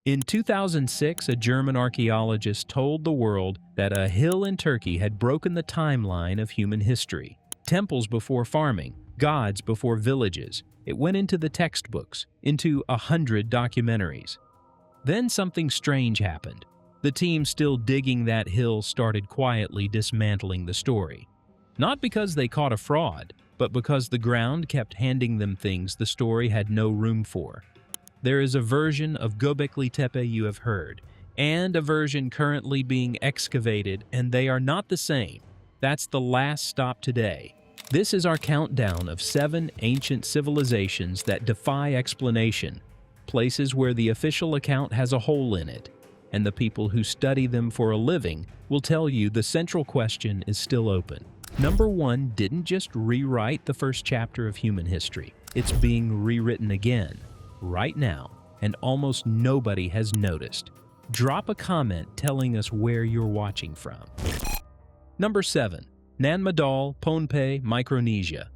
In 2006, a German archaeologist told the world that a hill in Turkey had broken the timeline of human history. Temples before farming, gods before villages. It went into the textbooks, into 100 documentaries. Then something strange happened. The team still digging that hill started quietly dismantling the story. Not because they caught a fraud, but because the ground kept handing them things the story had no room for. There is a version of Göbekli Tepe you have heard, and a version currently being excavated, and they are not the same. That's the last stop today. This is our countdown of 7 ancient civilizations that defy explanation, places where the official account has a hole in it, and the people who study them for a living will tell you the central question is still open. Number 1 didn't just rewrite the first chapter of human history. It's being rewritten again, right now, and almost nobody has noticed. Drop a comment telling us where you're watching from. Number 7. Nanmadol, Pohnpei, Micronesia.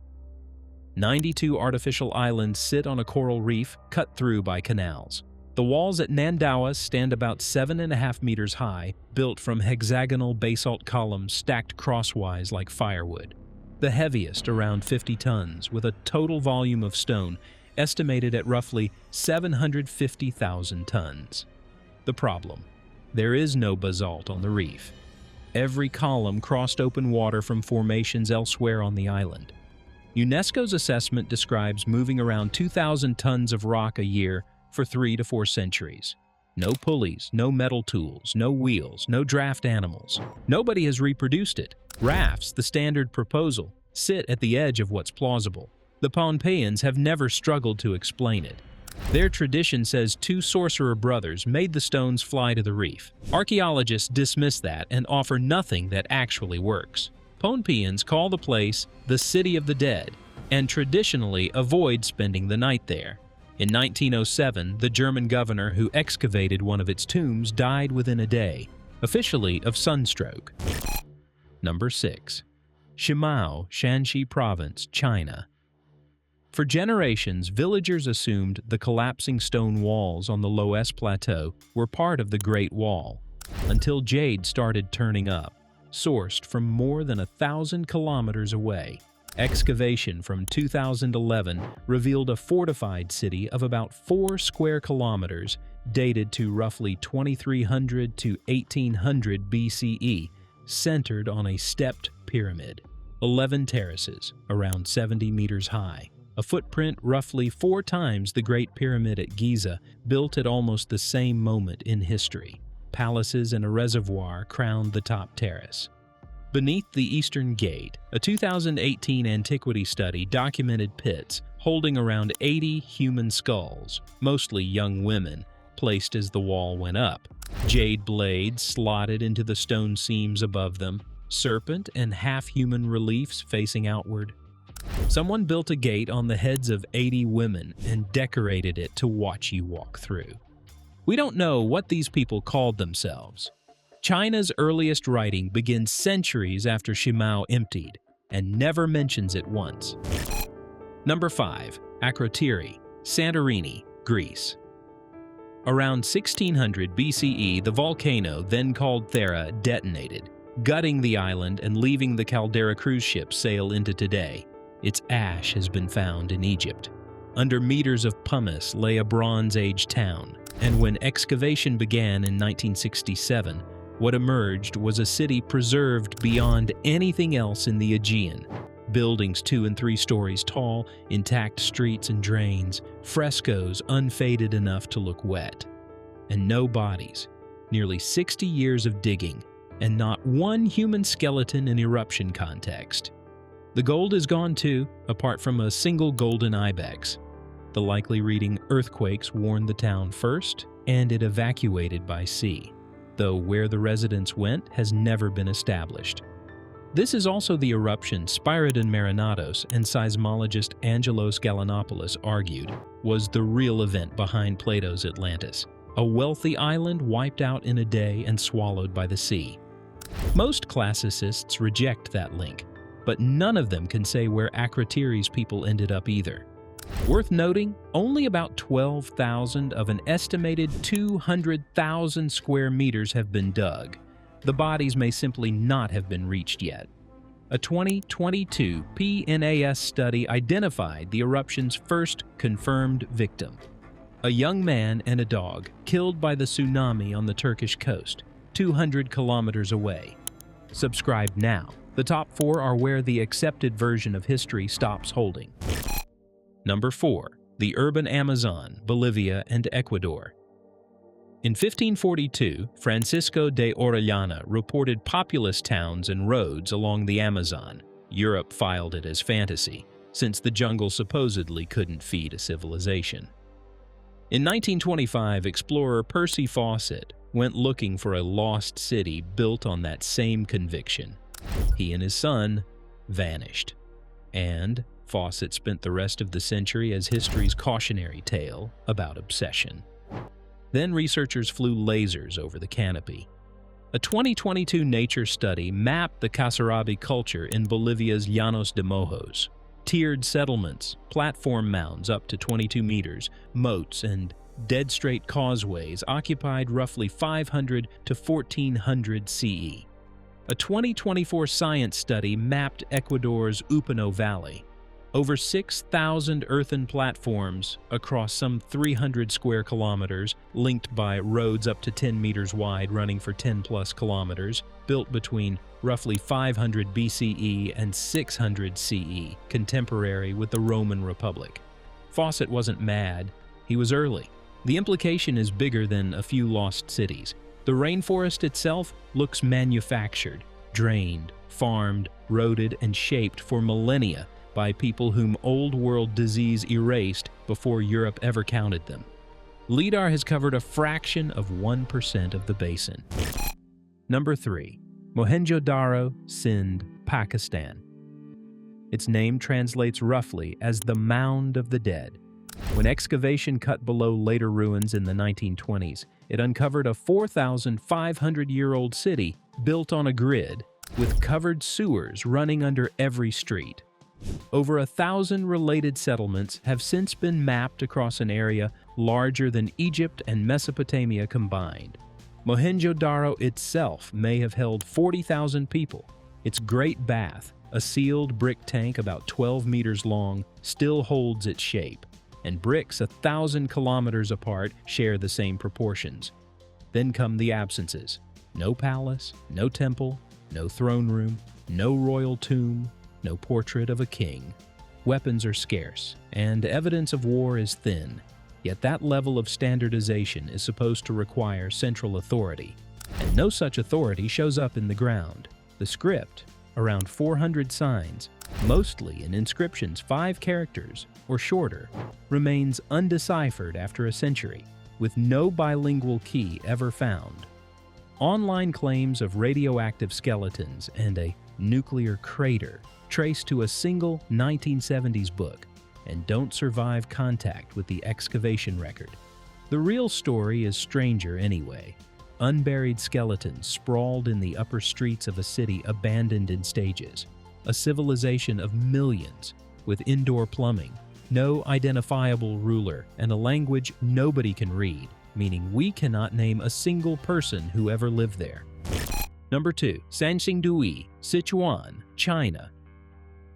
92 artificial islands sit on a coral reef cut through by canals. The walls at Nandawa stand about 7.5 meters high, built from hexagonal basalt columns stacked crosswise like firewood. The heaviest around 50 tons, with a total volume of stone estimated at roughly 750,000 tons. The problem: there is no basalt on the reef. Every column crossed open water from formations elsewhere on the island. UNESCO's assessment describes moving around 2,000 tons of rock a year for 3 to 4 centuries. No pulleys, no metal tools, no wheels, no draft animals. Nobody has reproduced it. Rafts, the standard proposal, sit at the edge of what's plausible. The Pohnpeians have never struggled to explain it. Their tradition says 2 sorcerer brothers made the stones fly to the reef. Archaeologists dismiss that and offer nothing that actually works. Pohnpeians call the place the City of the Dead and traditionally avoid spending the night there. In 1907, the German governor who excavated one of its tombs died within a day, officially of sunstroke. Number 6. Shimao, Shanxi Province, China. For generations, villagers assumed the collapsing stone walls on the Loess Plateau were part of the Great Wall, until jade started turning up, sourced from more than 1,000 kilometers away. Excavation from 2011 revealed a fortified city of about 4 square kilometers, dated to roughly 2300 to 1800 BCE, centered on a stepped pyramid. 11 terraces, around 70 meters high. A footprint roughly 4 times the Great Pyramid at Giza, built at almost the same moment in history. Palaces and a reservoir crowned the top terrace. Beneath the Eastern Gate, a 2018 antiquity study documented pits holding around 80 human skulls, mostly young women, placed as the wall went up. Jade blades slotted into the stone seams above them, serpent and half-human reliefs facing outward. Someone built a gate on the heads of 80 women and decorated it to watch you walk through. We don't know what these people called themselves. China's earliest writing begins centuries after Shimao emptied and never mentions it once. Number 5. Akrotiri, Santorini, Greece. Around 1600 BCE, the volcano, then called Thera, detonated, gutting the island and leaving the caldera cruise ship sail into today. Its ash has been found in Egypt. Under meters of pumice lay a Bronze Age town, and when excavation began in 1967, what emerged was a city preserved beyond anything else in the Aegean. Buildings 2 and 3 stories tall, intact streets and drains, frescoes unfaded enough to look wet. And no bodies. Nearly 60 years of digging, and not one human skeleton in eruption context. The gold is gone too, apart from a single golden ibex. The likely reading earthquakes warned the town first, and it evacuated by sea, though where the residents went has never been established. This is also the eruption Spyridon Marinatos and seismologist Angelos Galanopoulos argued was the real event behind Plato's Atlantis, a wealthy island wiped out in a day and swallowed by the sea. Most classicists reject that link, but none of them can say where Akrotiri's people ended up either. Worth noting, only about 12,000 of an estimated 200,000 square meters have been dug. The bodies may simply not have been reached yet. A 2022 PNAS study identified the eruption's first confirmed victim: a young man and a dog killed by the tsunami on the Turkish coast, 200 kilometers away. Subscribe now. The top 4 are where the accepted version of history stops holding. Number 4. The urban Amazon, Bolivia and Ecuador. In 1542, Francisco de Orellana reported populous towns and roads along the Amazon. Europe filed it as fantasy, since the jungle supposedly couldn't feed a civilization. In 1925, explorer Percy Fawcett went looking for a lost city built on that same conviction. He and his son vanished. And Fawcett spent the rest of the century as history's cautionary tale about obsession. Then researchers flew lasers over the canopy. A 2022 Nature study mapped the Casarabi culture in Bolivia's Llanos de Mojos. Tiered settlements, platform mounds up to 22 meters, moats, and dead-straight causeways occupied roughly 500 to 1400 CE. A 2024 science study mapped Ecuador's Upano Valley. Over 6,000 earthen platforms across some 300 square kilometers, linked by roads up to 10 meters wide running for 10-plus kilometers, built between roughly 500 BCE and 600 CE, contemporary with the Roman Republic. Fawcett wasn't mad, he was early. The implication is bigger than a few lost cities. The rainforest itself looks manufactured, drained, farmed, roaded, and shaped for millennia by people whom Old World disease erased before Europe ever counted them. LIDAR has covered a fraction of 1% of the basin. Number 3. Mohenjo-Daro, Sindh, Pakistan. Its name translates roughly as the Mound of the Dead. When excavation cut below later ruins in the 1920s, it uncovered a 4,500-year-old city built on a grid with covered sewers running under every street. Over 1,000 related settlements have since been mapped across an area larger than Egypt and Mesopotamia combined. Mohenjo-Daro itself may have held 40,000 people. Its Great Bath, a sealed brick tank about 12 meters long, still holds its shape, and bricks 1,000 kilometers apart share the same proportions. Then come the absences: no palace, no temple, no throne room, no royal tomb, no portrait of a king. Weapons are scarce, and evidence of war is thin. Yet that level of standardization is supposed to require central authority, and no such authority shows up in the ground. The script, around 400 signs, mostly in inscriptions 5 characters or shorter, remains undeciphered after a century, with no bilingual key ever found. Online claims of radioactive skeletons and a nuclear crater traced to a single 1970s book and don't survive contact with the excavation record. The real story is stranger anyway. Unburied skeletons sprawled in the upper streets of a city abandoned in stages. A civilization of millions, with indoor plumbing, no identifiable ruler, and a language nobody can read, meaning we cannot name a single person who ever lived there. Number 2. Sanxingdui, Sichuan, China.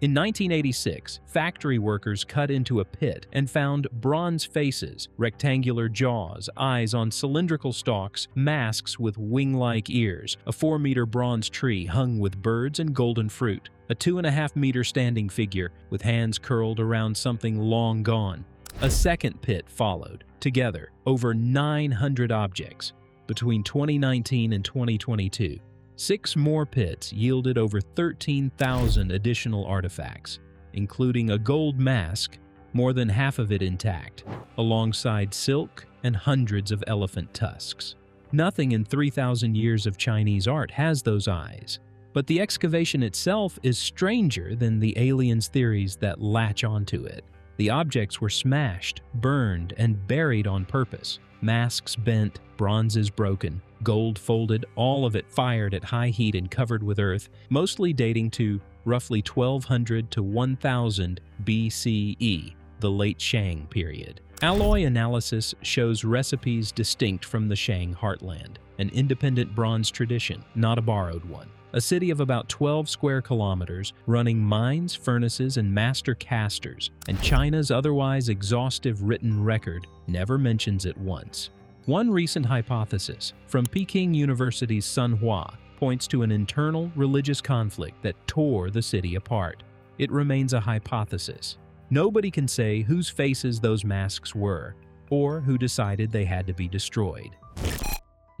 In 1986, factory workers cut into a pit and found bronze faces, rectangular jaws, eyes on cylindrical stalks, masks with wing-like ears, a 4-meter bronze tree hung with birds and golden fruit, a 2.5-meter standing figure with hands curled around something long gone. A second pit followed. Together, over 900 objects. Between 2019 and 2022, 6 more pits yielded over 13,000 additional artifacts, including a gold mask, more than half of it intact, alongside silk and hundreds of elephant tusks. Nothing in 3,000 years of Chinese art has those eyes, but the excavation itself is stranger than the aliens' theories that latch onto it. The objects were smashed, burned, and buried on purpose. Masks bent, bronzes broken, gold folded, all of it fired at high heat and covered with earth, mostly dating to roughly 1200 to 1000 BCE. the late Shang period. Alloy analysis shows recipes distinct from the Shang heartland, an independent bronze tradition, not a borrowed one. A city of about 12 square kilometers, running mines, furnaces, and master casters, and China's otherwise exhaustive written record never mentions it once. One recent hypothesis from Peking University's Sun Hua points to an internal religious conflict that tore the city apart. It remains a hypothesis. Nobody can say whose faces those masks were, or who decided they had to be destroyed.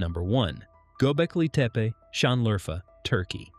Number 1. Göbekli Tepe, Şanlıurfa, Turkey.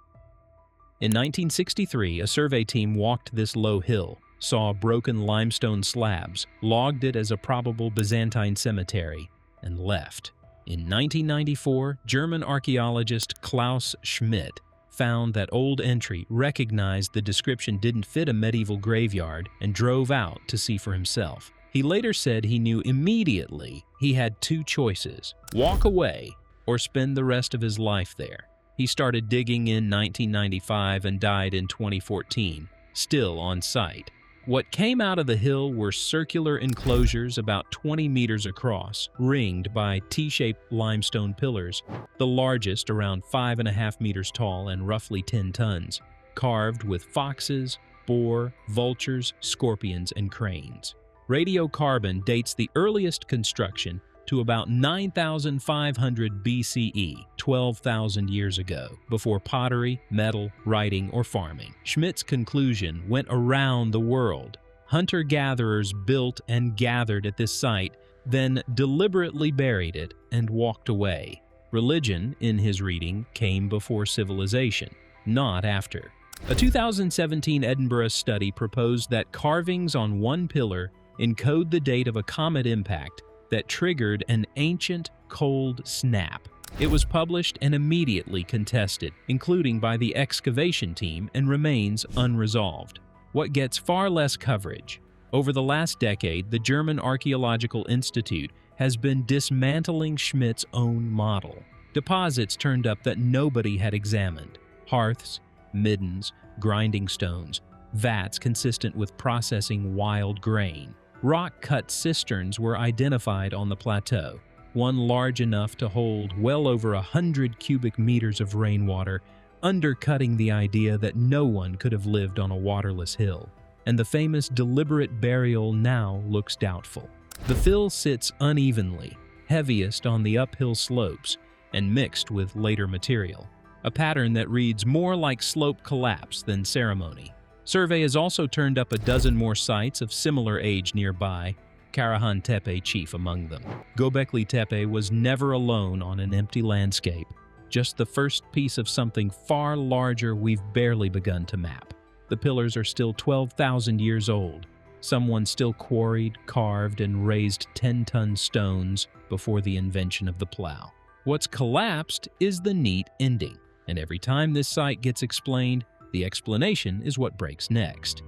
In 1963, a survey team walked this low hill, saw broken limestone slabs, logged it as a probable Byzantine cemetery, and left. In 1994, German archaeologist Klaus Schmidt found that old entry, recognized the description didn't fit a medieval graveyard, and drove out to see for himself. He later said he knew immediately he had two choices: walk away or spend the rest of his life there. He started digging in 1995 and died in 2014, still on site. What came out of the hill were circular enclosures about 20 meters across, ringed by T-shaped limestone pillars, the largest around 5.5 meters tall and roughly 10 tons, carved with foxes, boar, vultures, scorpions, and cranes. Radiocarbon dates the earliest construction to about 9,500 BCE, 12,000 years ago, before pottery, metal, writing, or farming. Schmidt's conclusion went around the world. Hunter-gatherers built and gathered at this site, then deliberately buried it and walked away. Religion, in his reading, came before civilization, not after. A 2017 Edinburgh study proposed that carvings on one pillar encode the date of a comet impact that triggered an ancient cold snap. It was published and immediately contested, including by the excavation team, and remains unresolved. What gets far less coverage? Over the last decade, the German Archaeological Institute has been dismantling Schmidt's own model. Deposits turned up that nobody had examined: hearths, middens, grinding stones, vats consistent with processing wild grain. Rock-cut cisterns were identified on the plateau, one large enough to hold well over 100 cubic meters of rainwater, undercutting the idea that no one could have lived on a waterless hill. And the famous deliberate burial now looks doubtful. The fill sits unevenly, heaviest on the uphill slopes, and mixed with later material, a pattern that reads more like slope collapse than ceremony. Survey has also turned up a dozen more sites of similar age nearby, Karahan Tepe chief among them. Göbekli Tepe was never alone on an empty landscape, just the first piece of something far larger we've barely begun to map. The pillars are still 12,000 years old. Someone still quarried, carved, and raised 10-ton stones before the invention of the plow. What's collapsed is the neat ending, and every time this site gets explained, the explanation is what breaks next.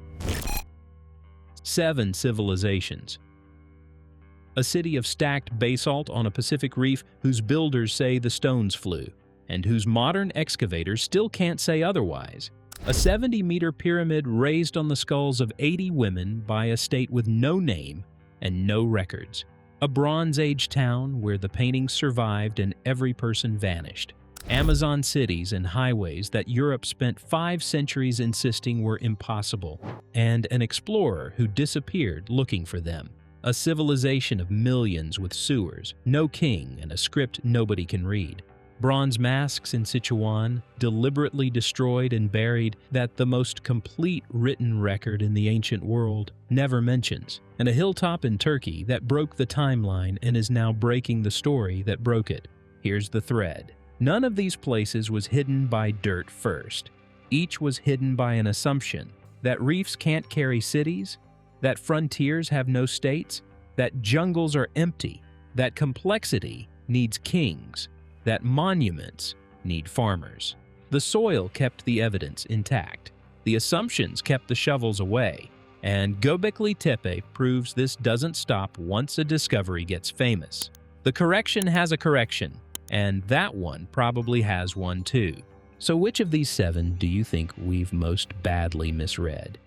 7 civilizations. A city of stacked basalt on a Pacific reef whose builders say the stones flew, and whose modern excavators still can't say otherwise. A 70-meter pyramid raised on the skulls of 80 women by a state with no name and no records. A Bronze Age town where the paintings survived and every person vanished. Amazon cities and highways that Europe spent 5 centuries insisting were impossible, and an explorer who disappeared looking for them. A civilization of millions with sewers, no king, and a script nobody can read. Bronze masks in Sichuan, deliberately destroyed and buried, that the most complete written record in the ancient world never mentions. And a hilltop in Turkey that broke the timeline and is now breaking the story that broke it. Here's the thread. None of these places was hidden by dirt first. Each was hidden by an assumption that reefs can't carry cities, that frontiers have no states, that jungles are empty, that complexity needs kings, that monuments need farmers. The soil kept the evidence intact. The assumptions kept the shovels away. And Göbekli Tepe proves this doesn't stop once a discovery gets famous. The correction has a correction, and that one probably has one too. So which of these 7 do you think we've most badly misread?